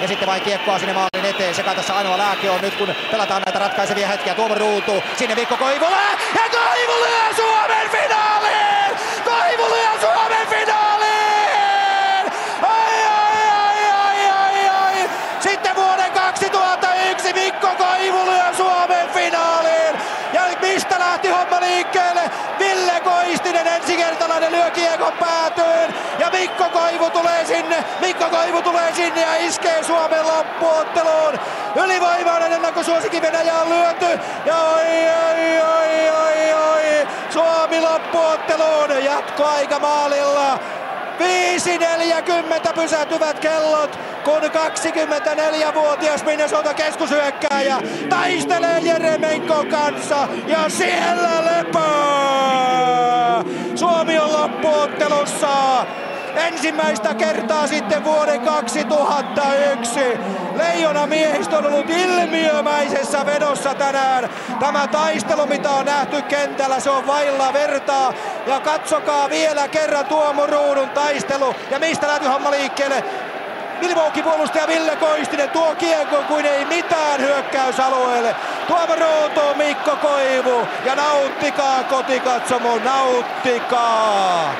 Ja sitten vain kiekkoa sinne maalin eteen. Sekä tässä ainoa lääke on nyt, kun pelataan näitä ratkaisevia hetkiä. Tuomo Ruutu, sinne Mikko Koivu ja Koivu lyö Suomen finaaliin! Koivu lyö Suomen finaaliin! Ai! Sitten vuoden 2001 Mikko Koivu lyö Suomen finaaliin! Ja mistä lähti homma liikkeelle? Ville Koistinen ensikertalainen lyö kiekon päätyyn ja Mikko Koivu tulee sinne ja iskee Suomen loppuotteluun. Ylivoimainen ennakkosuosikki Venäjä on lyöty ja oi. Suomi loppuotteluun jatkoaika maalilla. 5:40 pysähtyvät kellot, kun 24-vuotias Minnesota keskushyökkääjä taistelee Jeremenkon kanssa ja siellä lepää! Suomi on loppuottelussa ensimmäistä kertaa sitten vuoden 2001. Leijona miehistö on ollut ilmiömäisessä vedossa tänään. Tämä taistelu, mitä on nähty kentällä, se on vailla vertaa. Ja katsokaa vielä kerran Tuomo Ruudun taistelu. Ja mistä lähti homma liikkeelle? Milwaukee-puolustaja Ville Koistinen tuo kiekon kuin ei mitään hyökkäysalueelle. Tuomo Ruutu, Mikko Koivu ja nauttikaa kotikatsomo, nauttikaa!